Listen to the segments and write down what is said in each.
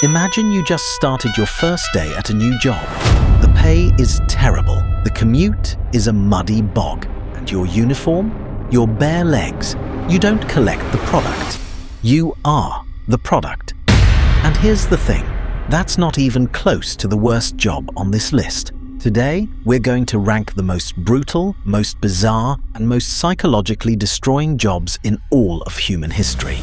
Imagine you just started your first day at a new job. The pay is terrible, the commute is a muddy bog, and your uniform? Your bare legs. You don't collect the product. You are the product. And here's the thing, that's not even close to the worst job on this list. Today, we're going to rank the most brutal, most bizarre, and most psychologically destroying jobs in all of human history.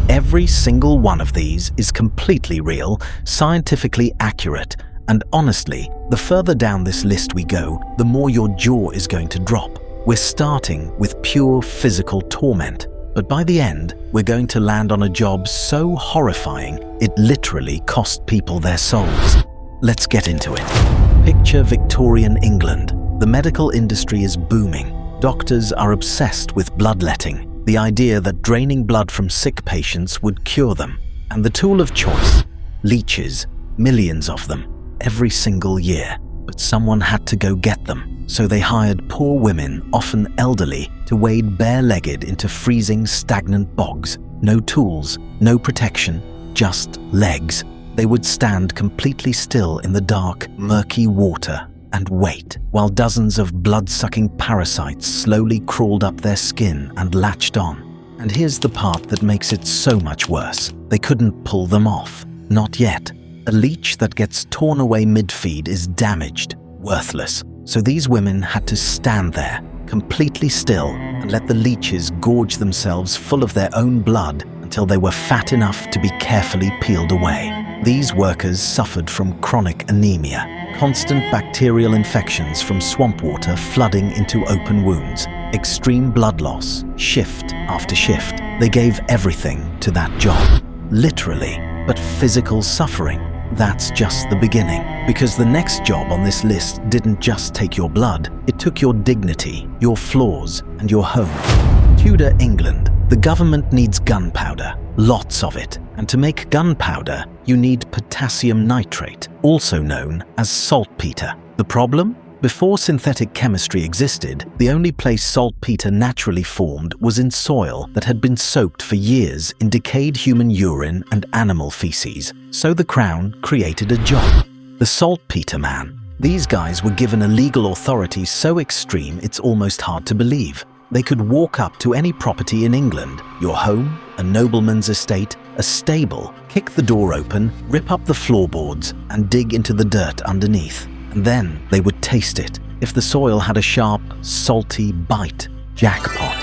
Every single one of these is completely real, scientifically accurate, and honestly, the further down this list we go, the more your jaw is going to drop. We're starting with pure physical torment, but by the end, we're going to land on a job so horrifying, it literally cost people their souls. Let's get into it. Picture Victorian England. The medical industry is booming. Doctors are obsessed with bloodletting, the idea that draining blood from sick patients would cure them. And the tool of choice, leeches, millions of them, every single year. But someone had to go get them, so they hired poor women, often elderly, to wade bare-legged into freezing, stagnant bogs. No tools, no protection, just legs. They would stand completely still in the dark, murky water and wait, while dozens of blood-sucking parasites slowly crawled up their skin and latched on. And here's the part that makes it so much worse. They couldn't pull them off. Not yet. A leech that gets torn away mid-feed is damaged, worthless. So these women had to stand there, completely still, and let the leeches gorge themselves full of their own blood until they were fat enough to be carefully peeled away. These workers suffered from chronic anemia, constant bacterial infections from swamp water flooding into open wounds, extreme blood loss, shift after shift. They gave everything to that job. Literally, but physical suffering. That's just the beginning, because the next job on this list didn't just take your blood, it took your dignity, your flaws, and your home. Tudor England. The government needs gunpowder, lots of it, and to make gunpowder, you need potassium nitrate, also known as saltpeter. The problem? Before synthetic chemistry existed, the only place saltpeter naturally formed was in soil that had been soaked for years in decayed human urine and animal feces. So the Crown created a job, the saltpeter man. These guys were given a legal authority so extreme it's almost hard to believe. They could walk up to any property in England, your home, a nobleman's estate, a stable, kick the door open, rip up the floorboards, and dig into the dirt underneath. And then they would taste it. If the soil had a sharp, salty bite, jackpot.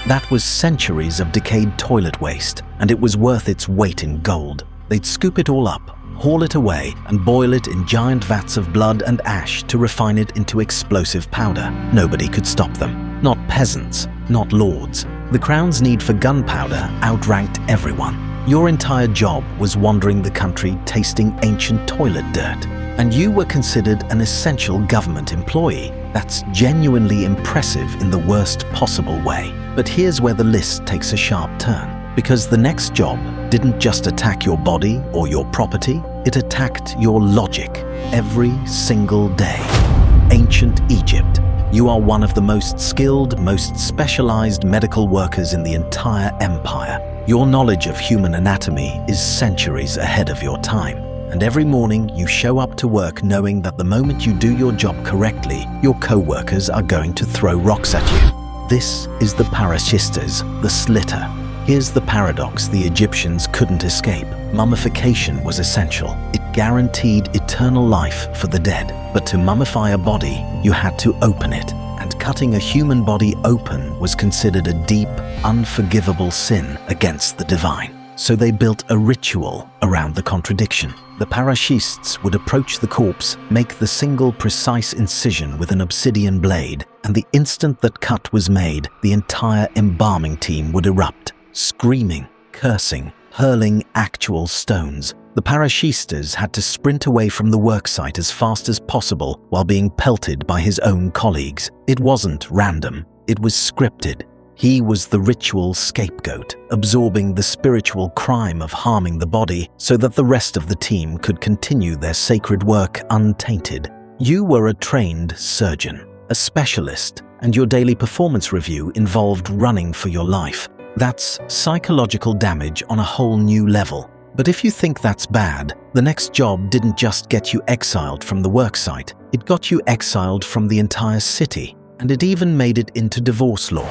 That was centuries of decayed toilet waste, and it was worth its weight in gold. They'd scoop it all up, haul it away, and boil it in giant vats of blood and ash to refine it into explosive powder. Nobody could stop them. Not peasants, not lords. The Crown's need for gunpowder outranked everyone. Your entire job was wandering the country tasting ancient toilet dirt. And you were considered an essential government employee. That's genuinely impressive in the worst possible way. But here's where the list takes a sharp turn. Because the next job didn't just attack your body or your property, it attacked your logic every single day. Ancient Egypt. You are one of the most skilled, most specialized medical workers in the entire empire. Your knowledge of human anatomy is centuries ahead of your time. And every morning you show up to work knowing that the moment you do your job correctly, your co-workers are going to throw rocks at you. This is the parasiters, the slitter. Here's the paradox the Egyptians couldn't escape. Mummification was essential. It guaranteed eternal life for the dead. But to mummify a body, you had to open it. And cutting a human body open was considered a deep, unforgivable sin against the divine. So they built a ritual around the contradiction. The parasitists would approach the corpse, make the single precise incision with an obsidian blade, and the instant that cut was made, the entire embalming team would erupt, screaming, cursing, hurling actual stones. The parasiters had to sprint away from the worksite as fast as possible while being pelted by his own colleagues. It wasn't random, it was scripted. He was the ritual scapegoat, absorbing the spiritual crime of harming the body so that the rest of the team could continue their sacred work untainted. You were a trained surgeon, a specialist, and your daily performance review involved running for your life. That's psychological damage on a whole new level. But if you think that's bad, the next job didn't just get you exiled from the worksite, it got you exiled from the entire city, and it even made it into divorce law.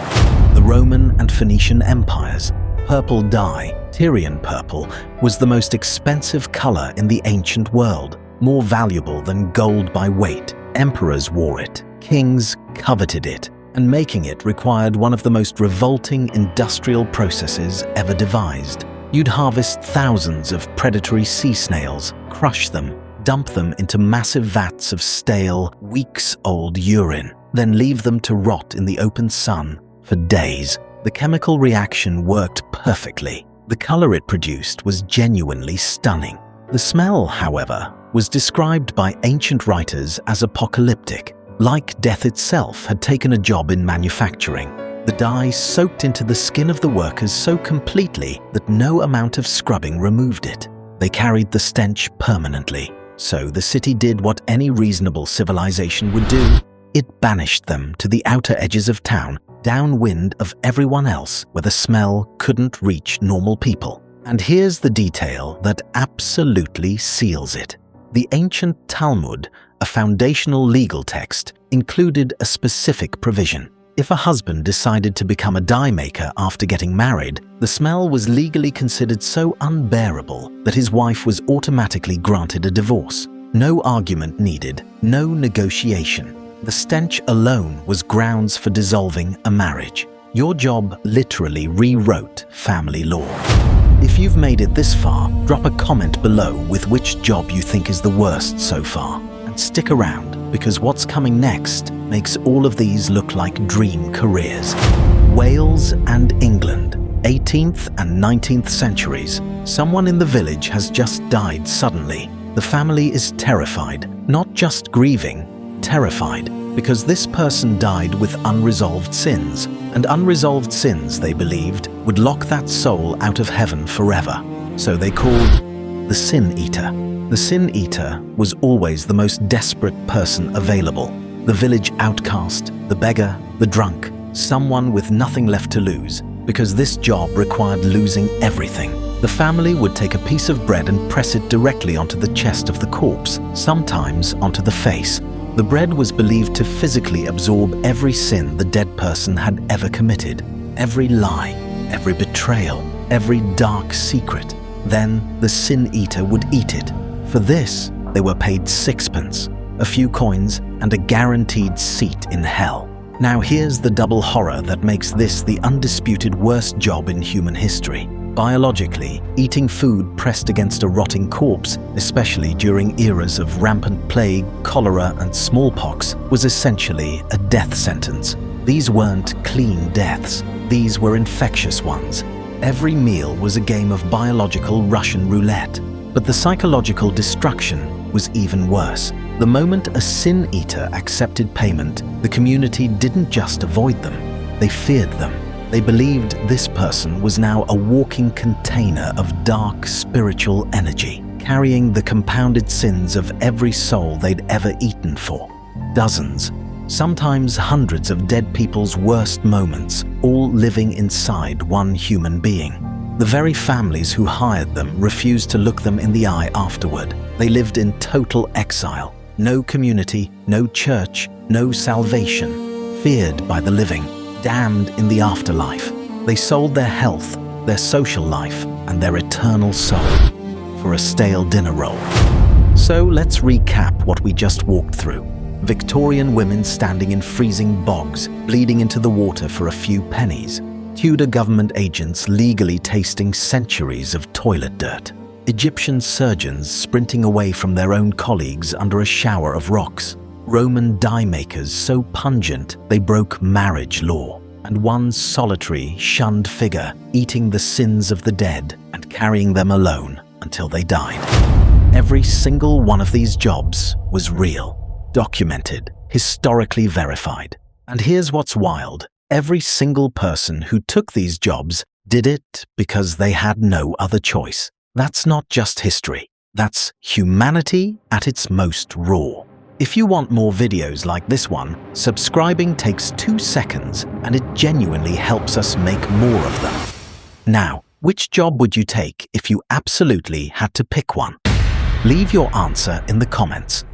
The Roman and Phoenician empires. Purple dye, Tyrian purple, was the most expensive color in the ancient world, more valuable than gold by weight. Emperors wore it, kings coveted it, and making it required one of the most revolting industrial processes ever devised. You'd harvest thousands of predatory sea snails, crush them, dump them into massive vats of stale, weeks-old urine, then leave them to rot in the open sun for days. The chemical reaction worked perfectly. The color it produced was genuinely stunning. The smell, however, was described by ancient writers as apocalyptic, like death itself had taken a job in manufacturing. The dye soaked into the skin of the workers so completely that no amount of scrubbing removed it. They carried the stench permanently. So the city did what any reasonable civilization would do. It banished them to the outer edges of town, downwind of everyone else, where the smell couldn't reach normal people. And here's the detail that absolutely seals it. The ancient Talmud, a foundational legal text, included a specific provision. If a husband decided to become a dye maker after getting married, the smell was legally considered so unbearable that his wife was automatically granted a divorce. No argument needed, no negotiation. The stench alone was grounds for dissolving a marriage. Your job literally rewrote family law. If you've made it this far, drop a comment below with which job you think is the worst so far. And stick around, because what's coming next makes all of these look like dream careers. Wales and England, 18th and 19th centuries. Someone in the village has just died suddenly. The family is terrified, not just grieving, terrified, because this person died with unresolved sins, and unresolved sins, they believed, would lock that soul out of heaven forever. So they called the Sin Eater. The Sin Eater was always the most desperate person available. The village outcast, the beggar, the drunk, someone with nothing left to lose, because this job required losing everything. The family would take a piece of bread and press it directly onto the chest of the corpse, sometimes onto the face. The bread was believed to physically absorb every sin the dead person had ever committed, every lie, every betrayal, every dark secret. Then the Sin Eater would eat it. For this, they were paid sixpence, a few coins, and a guaranteed seat in hell. Now here's the double horror that makes this the undisputed worst job in human history. Biologically, eating food pressed against a rotting corpse, especially during eras of rampant plague, cholera, and smallpox, was essentially a death sentence. These weren't clean deaths. These were infectious ones. Every meal was a game of biological Russian roulette. But the psychological destruction was even worse. The moment a sin eater accepted payment, the community didn't just avoid them, they feared them. They believed this person was now a walking container of dark spiritual energy, carrying the compounded sins of every soul they'd ever eaten for. Dozens, sometimes hundreds of dead people's worst moments, all living inside one human being. The very families who hired them refused to look them in the eye afterward. They lived in total exile. No community, no church, no salvation. Feared by the living, damned in the afterlife. They sold their health, their social life, and their eternal soul for a stale dinner roll. So let's recap what we just walked through. Victorian women standing in freezing bogs, bleeding into the water for a few pennies. Tudor government agents legally tasting centuries of toilet dirt. Egyptian surgeons sprinting away from their own colleagues under a shower of rocks. Roman dye makers so pungent they broke marriage law. And one solitary, shunned figure eating the sins of the dead and carrying them alone until they died. Every single one of these jobs was real, documented, historically verified. And here's what's wild. Every single person who took these jobs did it because they had no other choice. That's not just history. That's humanity at its most raw. If you want more videos like this one, subscribing takes 2 seconds and it genuinely helps us make more of them. Now, Which job would you take if you absolutely had to pick one? Leave your answer in the comments.